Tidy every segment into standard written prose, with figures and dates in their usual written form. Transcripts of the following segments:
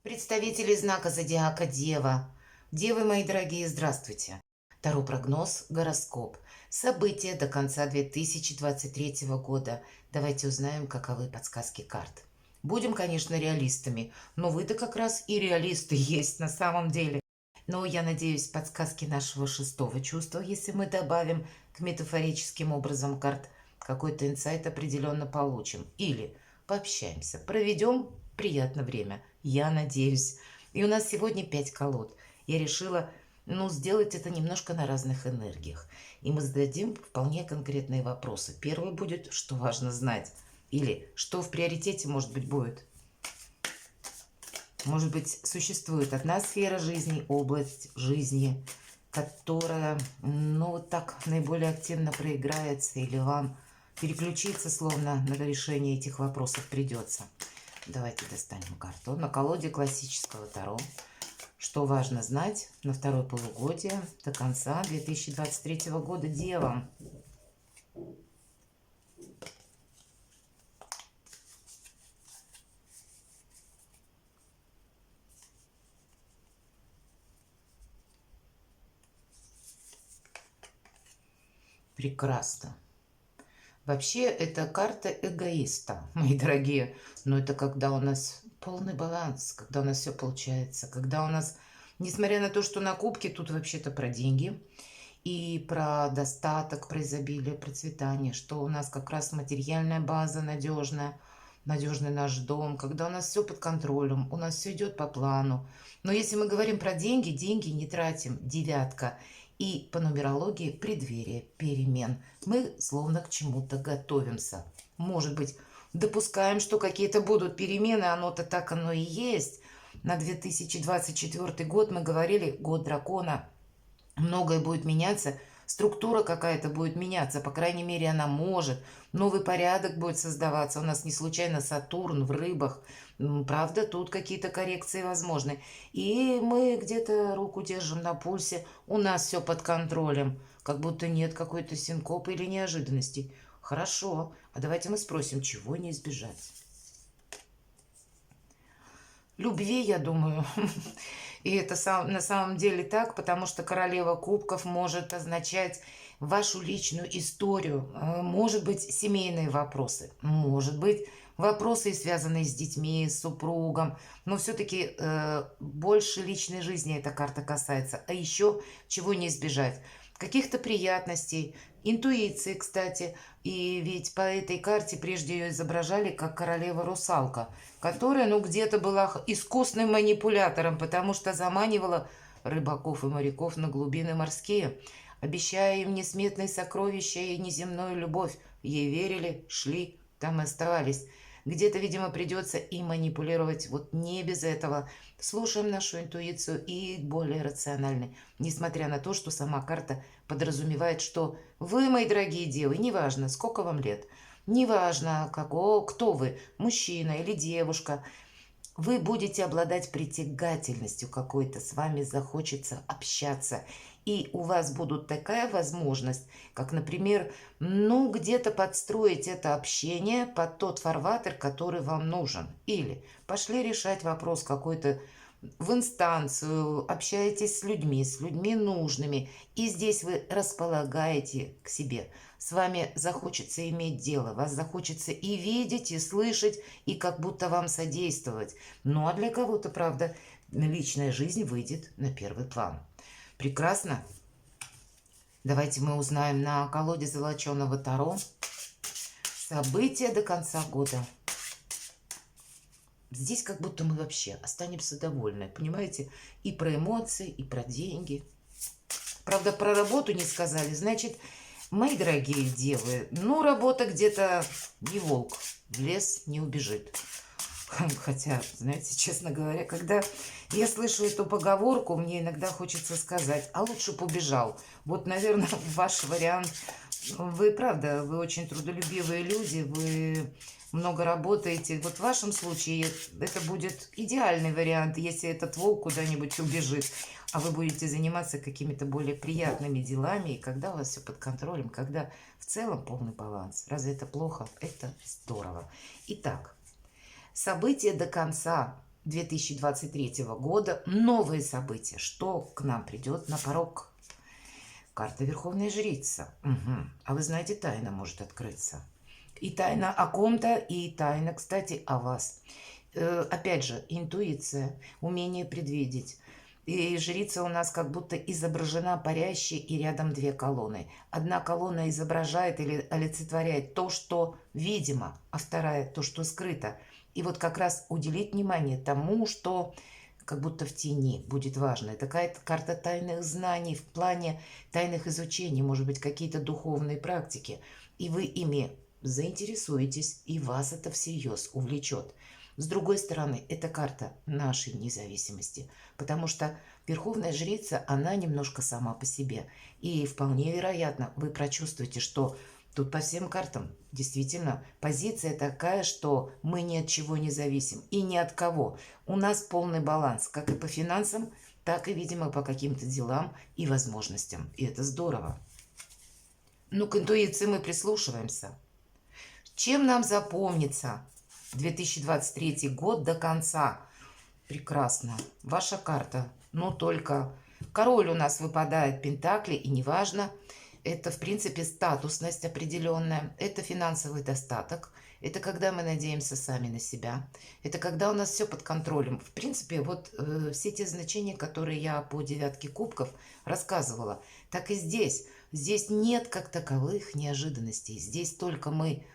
Представители знака зодиака Дева. Девы мои дорогие, здравствуйте. Таро прогноз, гороскоп. События до конца 2023 года. Давайте узнаем, каковы подсказки карт. Будем, конечно, реалистами, но вы-то как раз и реалисты есть на самом деле. Но я надеюсь, подсказки нашего шестого чувства, если мы добавим к метафорическим образом карт, какой-то инсайт определенно получим. Или пообщаемся, проведем приятное время. Я надеюсь. И у нас сегодня 5 колод. Я решила, сделать это немножко на разных энергиях. И мы зададим вполне конкретные вопросы. Первый будет, что важно знать. Или что в приоритете, может быть, будет. Может быть, существует одна сфера жизни, область жизни, которая, вот так наиболее активно проиграется, или вам переключиться словно на решение этих вопросов придется. Давайте достанем карту. На колоде классического Таро. Что важно знать на второе полугодие до конца 2023 года девам. Прекрасно. Вообще, это карта эгоиста, мои дорогие. Но это когда у нас полный баланс, когда у нас все получается, когда у нас, несмотря на то, что на кубке, тут вообще-то про деньги и про достаток, про изобилие, процветание, что у нас как раз материальная база надежная, надежный наш дом, когда у нас все под контролем, у нас все идет по плану. Но если мы говорим про деньги, деньги не тратим, девятка. И по нумерологии преддверие перемен. Мы словно к чему-то готовимся. Может быть, допускаем, что какие-то будут перемены, оно-то так оно и есть. На 2024 год мы говорили, год дракона, многое будет меняться, структура какая-то будет меняться, по крайней мере, она может. Новый порядок будет создаваться. У нас не случайно Сатурн в рыбах. Правда, тут какие-то коррекции возможны. И мы где-то руку держим на пульсе. У нас все под контролем. Как будто нет какой-то синкопы или неожиданностей. Хорошо. А давайте мы спросим, чего не избежать? Любви, я думаю. И это на самом деле так, потому что королева кубков может означать вашу личную историю, может быть, семейные вопросы, может быть, вопросы, связанные с детьми, с супругом, но все-таки больше личной жизни эта карта касается. А еще чего не избежать? Каких-то приятностей, интуиции, кстати. И ведь по этой карте прежде ее изображали как королева-русалка, которая, где-то была искусным манипулятором, потому что заманивала рыбаков и моряков на глубины морские, обещая им несметные сокровища и неземную любовь. Ей верили, шли, там и оставались. Где-то, видимо, придется и манипулировать. Вот не без этого. Слушаем нашу интуицию и более рациональны. Несмотря на то, что сама карта подразумевает, что вы, мои дорогие девы, неважно, сколько вам лет, неважно, кто вы, мужчина или девушка, вы будете обладать притягательностью какой-то, с вами захочется общаться. И у вас будут такая возможность, как, например, где-то подстроить это общение под тот фарватер, который вам нужен. Или пошли решать вопрос какой-то в инстанцию, общаетесь с людьми нужными, и здесь вы располагаете к себе. С вами захочется иметь дело, вас захочется и видеть, и слышать, и как будто вам содействовать. Ну а для кого-то, правда, личная жизнь выйдет на первый план. Прекрасно. Давайте мы узнаем на колоде золоченого Таро события до конца года. Здесь как будто мы вообще останемся довольны, понимаете? И про эмоции, и про деньги. Правда, про работу не сказали. Значит, мои дорогие девы, работа где-то не волк, в лес не убежит. Хотя, знаете, честно говоря, когда я слышу эту поговорку, мне иногда хочется сказать, а лучше бы убежал. Вот, наверное, ваш вариант. Вы, правда, вы очень трудолюбивые люди, вы много работаете. Вот в вашем случае это будет идеальный вариант, если этот волк куда-нибудь убежит, а вы будете заниматься какими-то более приятными делами, и когда у вас все под контролем, когда в целом полный баланс. Разве это плохо? Это здорово. Итак, события до конца 2023 года, новые события. Что к нам придет на порог? Карта Верховная Жрица. Мгм. А вы знаете, тайна может открыться. И тайна о ком-то, и тайна, кстати, о вас. Опять же, интуиция, умение предвидеть. И жрица у нас как будто изображена парящей, и рядом две колонны. Одна колонна изображает или олицетворяет то, что видимо, а вторая то, что скрыто. И вот как раз уделить внимание тому, что как будто в тени будет важно. Это какая-то карта тайных знаний в плане тайных изучений, может быть, какие-то духовные практики. И вы ими заинтересуетесь, и вас это всерьез увлечет. С другой стороны, это карта нашей независимости, потому что Верховная Жрица, она немножко сама по себе. И вполне вероятно, вы прочувствуете, что тут по всем картам действительно позиция такая, что мы ни от чего не зависим и ни от кого. У нас полный баланс, как и по финансам, так и, видимо, по каким-то делам и возможностям. И это здорово. Ну, к интуиции мы прислушиваемся. Чем нам запомнится 2023 год до конца? Прекрасно. Ваша карта. Но только король у нас выпадает пентакли, и неважно. Это, в принципе, статусность определенная. Это финансовый достаток. Это когда мы надеемся сами на себя. Это когда у нас все под контролем. В принципе, вот все те значения, которые я по девятке кубков рассказывала, так и здесь. Здесь нет как таковых неожиданностей. Здесь только мы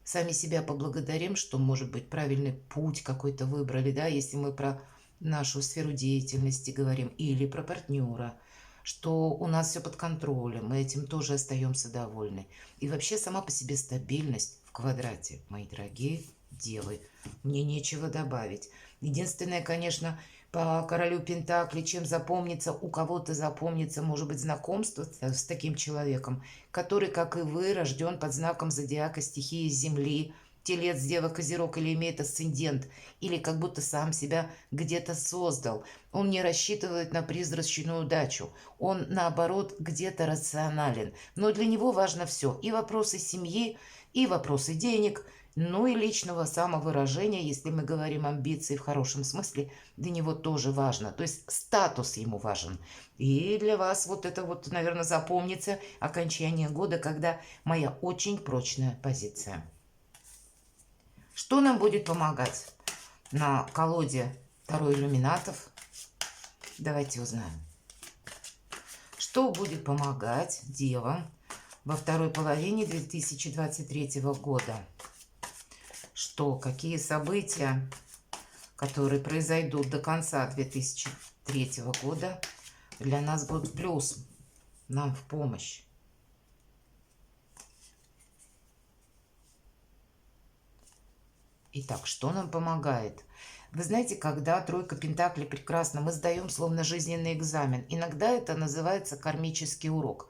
сами себя поблагодарим, что, может быть, правильный путь какой-то выбрали, да, если мы про нашу сферу деятельности говорим, или про партнера, что у нас все под контролем, мы этим тоже остаемся довольны. И вообще сама по себе стабильность в квадрате, мои дорогие девы, мне нечего добавить. Единственное, конечно, по королю Пентакли, чем запомнится, у кого-то запомнится, может быть, знакомство с таким человеком, который, как и вы, рожден под знаком зодиака стихии Земли, Телец, Дева, Козерог, или имеет асцендент, или как будто сам себя где-то создал. Он не рассчитывает на призрачную удачу, он, наоборот, где-то рационален. Но для него важно все, и вопросы семьи, и вопросы денег, ну и личного самовыражения, если мы говорим амбиции в хорошем смысле, для него тоже важно. То есть статус ему важен. И для вас вот это вот, наверное, запомнится окончание года, когда моя очень прочная позиция. Что нам будет помогать на колоде Таро Иллюминатов? Давайте узнаем. Что будет помогать девам во второй половине 2023 года? Что, какие события, которые произойдут до конца 2003 года, для нас будут в плюс, нам в помощь? Итак, что нам помогает? Вы знаете, когда тройка пентаклей прекрасно, мы сдаем словно жизненный экзамен. Иногда это называется кармический урок.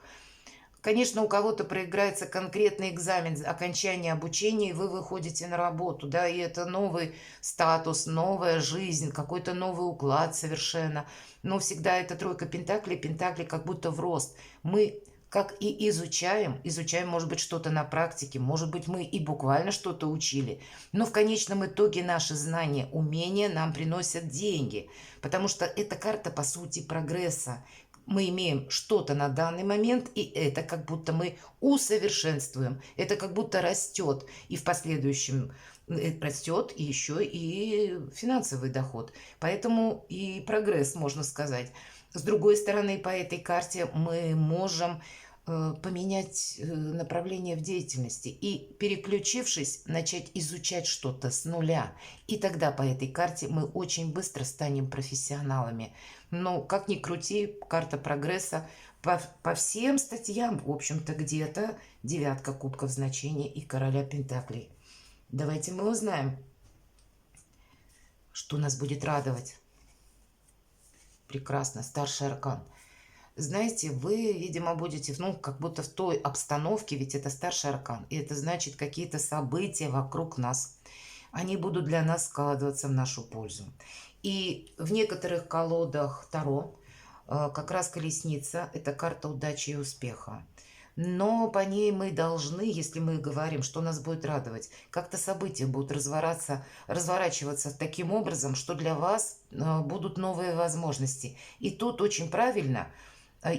Конечно, у кого-то проиграется конкретный экзамен окончания обучения, и вы выходите на работу, да, и это новый статус, новая жизнь, какой-то новый уклад совершенно. Но всегда это тройка пентаклей, пентакли как будто в рост. Мы как и изучаем, может быть, что-то на практике, может быть, мы и буквально что-то учили, но в конечном итоге наши знания, умения нам приносят деньги, потому что эта карта, по сути, прогресса. Мы имеем что-то на данный момент, и это как будто мы усовершенствуем, это как будто растет, и в последующем растет еще и финансовый доход. Поэтому и прогресс, можно сказать. С другой стороны, по этой карте мы можем поменять направление в деятельности и, переключившись, начать изучать что-то с нуля. И тогда по этой карте мы очень быстро станем профессионалами. Но, как ни крути, карта прогресса по всем статьям, в общем-то, где-то девятка кубков значения и короля пентаклей. Давайте мы узнаем, что нас будет радовать. Прекрасно, старший аркан. Знаете, вы, видимо, будете, ну, как будто в той обстановке, ведь это старший аркан, и это значит какие-то события вокруг нас. Они будут для нас складываться в нашу пользу. И в некоторых колодах Таро как раз колесница – это карта удачи и успеха. но по ней мы должны, если мы говорим, что нас будет радовать, как-то события будут разворачиваться таким образом, что для вас будут новые возможности. И тут очень правильно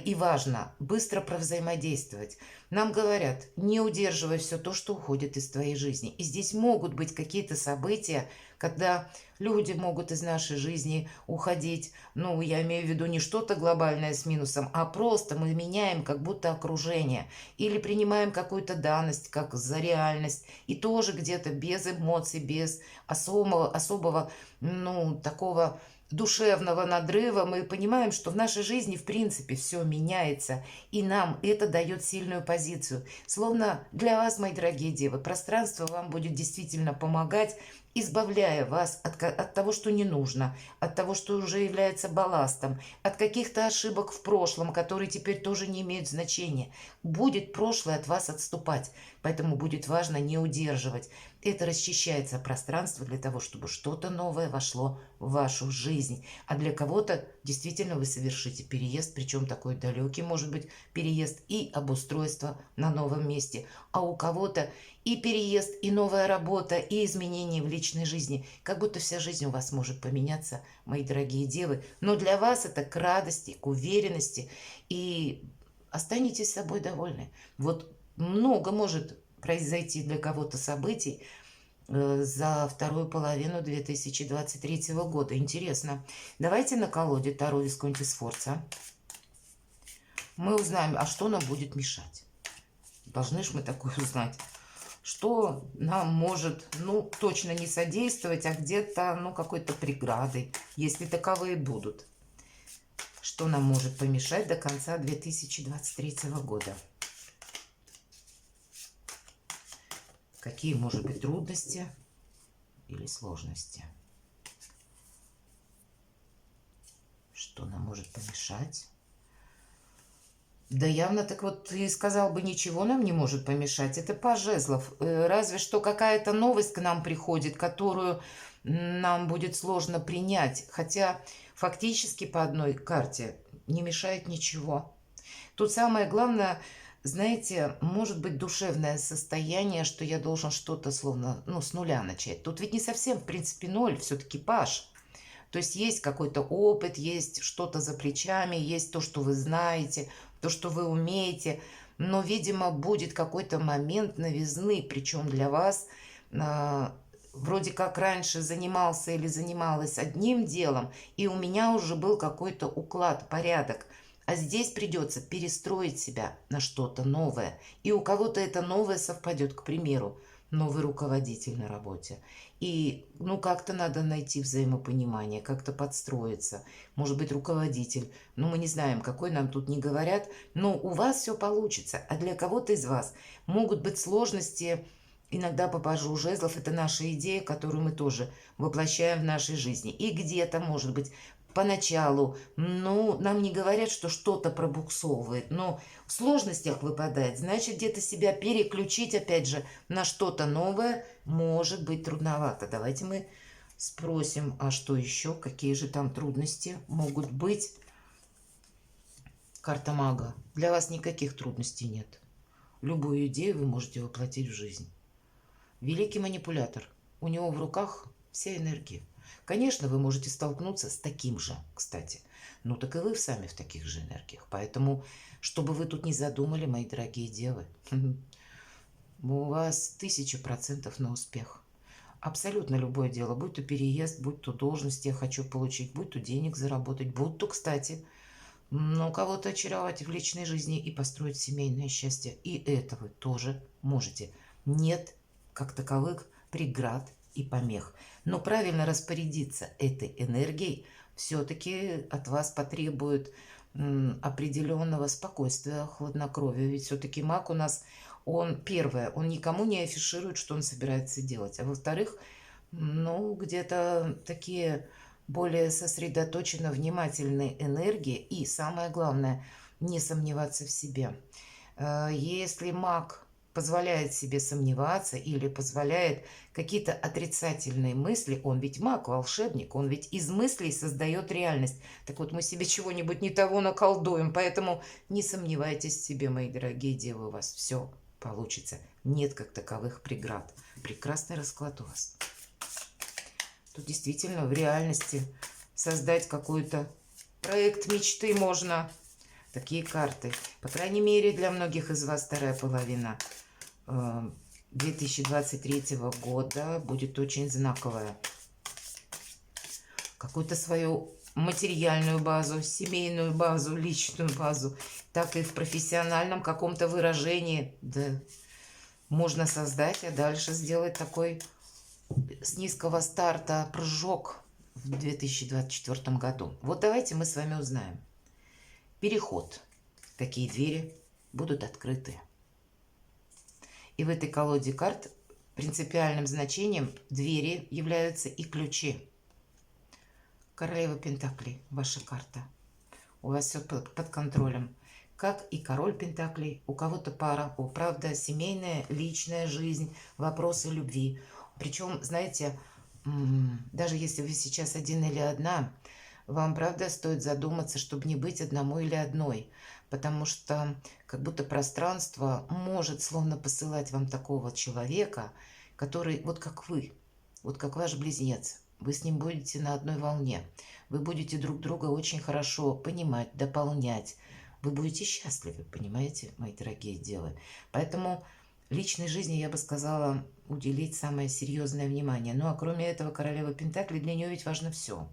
и важно быстро провзаимодействовать. Нам говорят, не удерживай все то, что уходит из твоей жизни. И здесь могут быть какие-то события, когда люди могут из нашей жизни уходить. Ну, я имею в виду не что-то глобальное с минусом, а просто мы меняем как будто окружение. Или принимаем какую-то данность, как за реальность. И тоже где-то без эмоций, без особого ну, такого душевного надрыва мы понимаем, что в нашей жизни в принципе все меняется, и нам это дает сильную позицию. Словно для вас, мои дорогие девы, пространство вам будет действительно помогать, избавляя вас от того, что не нужно, от того, что уже является балластом, от каких-то ошибок в прошлом, которые теперь тоже не имеют значения. Будет прошлое от вас отступать, поэтому будет важно не удерживать. Это расчищается пространство для того, чтобы что-то новое вошло в вашу жизнь. А для кого-то действительно вы совершите переезд, причем такой далекий может быть переезд и обустройство на новом месте. А у кого-то и переезд, и новая работа, и изменения в личной жизни. Как будто вся жизнь у вас может поменяться, мои дорогие девы. Но для вас это к радости, к уверенности. И останетесь собой довольны. Вот много может произойти для кого-то событий за вторую половину 2023 года. Интересно. Давайте на колоде Таро Висконти Сфорца мы узнаем, а что нам будет мешать. Должны ж мы такое узнать. Что нам может, ну, точно не содействовать, а где-то, ну, какой-то преградой, если таковые будут. Что нам может помешать до конца 2023 года? Какие, может быть, трудности или сложности? Что нам может помешать? Да явно так вот и сказал бы, ничего нам не может помешать. Это паж жезлов. Разве что какая-то новость к нам приходит, которую нам будет сложно принять. Хотя фактически по одной карте не мешает ничего. Тут самое главное, знаете, может быть душевное состояние, что я должен что-то словно, ну, с нуля начать. Тут ведь не совсем, в принципе, ноль, все-таки паж. То есть есть какой-то опыт, есть что-то за плечами, есть то, что вы знаете, то, что вы умеете. Но, видимо, будет какой-то момент новизны, причем для вас вроде как раньше занимался или занималась одним делом, и у меня уже был какой-то уклад, порядок. А здесь придется перестроить себя на что-то новое. И у кого-то это новое совпадет, к примеру, новый руководитель на работе. И, ну, как-то надо найти взаимопонимание, как-то подстроиться. Может быть, руководитель. Ну, мы не знаем, какой нам тут не говорят. Но у вас все получится. А для кого-то из вас могут быть сложности. Иногда по пажу жезлов это наша идея, которую мы тоже воплощаем в нашей жизни. И где-то, может быть, поначалу, ну, нам не говорят, что что-то пробуксовывает, но в сложностях выпадает, значит, где-то себя переключить, опять же, на что-то новое может быть трудновато. Давайте мы спросим, а что еще, какие же там трудности могут быть. Карта мага. Для вас никаких трудностей нет. Любую идею вы можете воплотить в жизнь. Великий манипулятор. У него в руках вся энергия. Конечно, вы можете столкнуться с таким же, кстати. Ну, так и вы сами в таких же энергиях. Поэтому, чтобы вы тут не задумали, мои дорогие девы, у вас 1000% на успех. Абсолютно любое дело, будь то переезд, будь то должность я хочу получить, будь то денег заработать, будь то, кстати, ну, кого-то очаровать в личной жизни и построить семейное счастье. И это вы тоже можете. Нет, как таковых, преград и помех. Но правильно распорядиться этой энергией все-таки от вас потребует определенного спокойствия, хладнокровия. Ведь все-таки маг у нас, он первое, он никому не афиширует, что он собирается делать. А во-вторых, ну, где-то такие более сосредоточенно внимательные энергии. И самое главное, не сомневаться в себе. Если маг позволяет себе сомневаться или позволяет какие-то отрицательные мысли, он ведь маг, волшебник, он ведь из мыслей создает реальность. Так вот, мы себе чего-нибудь не того наколдуем, поэтому не сомневайтесь в себе, мои дорогие девы, у вас все получится. Нет как таковых преград. Прекрасный расклад у вас. Тут действительно в реальности создать какой-то проект мечты можно. Такие карты. По крайней мере, для многих из вас вторая половина 2023 года будет очень знаковая. Какую-то свою материальную базу, семейную базу, личную базу, так и в профессиональном каком-то выражении, да, можно создать, а дальше сделать такой с низкого старта прыжок в 2024 году. Вот давайте мы с вами узнаем. Переход. Какие двери будут открыты? И в этой колоде карт принципиальным значением двери являются и ключи. Королева Пентаклей, ваша карта. У вас все под контролем. Как и король Пентаклей, у кого-то пара, правда, семейная, личная жизнь, вопросы любви. Причем, знаете, даже если вы сейчас один или одна, вам, правда, стоит задуматься, чтобы не быть одному или одной. Потому что как будто пространство может словно посылать вам такого человека, который вот как вы, вот как ваш близнец. Вы с ним будете на одной волне. Вы будете друг друга очень хорошо понимать, дополнять. Вы будете счастливы, понимаете, мои дорогие девы. Поэтому личной жизни, я бы сказала, уделить самое серьезное внимание. Ну а кроме этого, королева Пентаклей, для нее ведь важно все.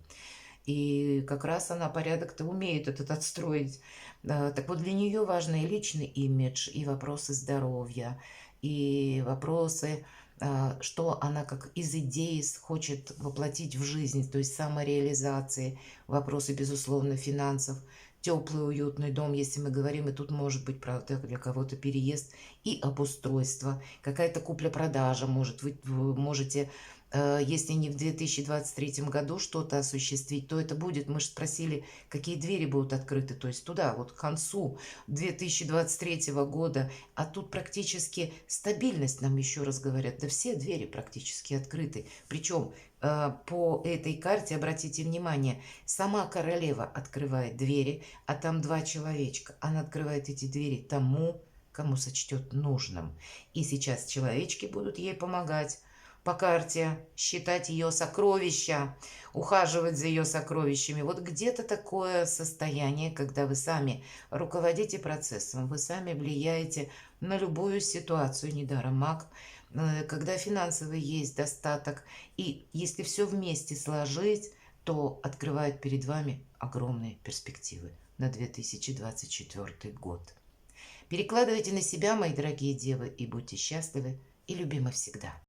И как раз она порядок-то умеет этот отстроить. Так вот, для нее важны и личный имидж, и вопросы здоровья, и вопросы, что она как из идеи хочет воплотить в жизнь, то есть самореализации, вопросы, безусловно, финансов, теплый, уютный дом, если мы говорим, и тут может быть, правда, для кого-то переезд и обустройство, какая-то купля-продажа, может, вы можете, если не в 2023 году что-то осуществить, то это будет, мы же спросили, какие двери будут открыты, то есть туда, вот к концу 2023 года, а тут практически стабильность, нам еще раз говорят, да все двери практически открыты, причем по этой карте, обратите внимание, сама королева открывает двери, а там два человечка. Она открывает эти двери тому, кому сочтет нужным. И сейчас человечки будут ей помогать по карте, считать ее сокровища, ухаживать за ее сокровищами. Вот где-то такое состояние, когда вы сами руководите процессом, вы сами влияете на любую ситуацию, недаром маг, когда финансовый есть достаток, и если все вместе сложить, то открывает перед вами огромные перспективы на 2024 год. Перекладывайте на себя, мои дорогие девы, и будьте счастливы и любимы всегда.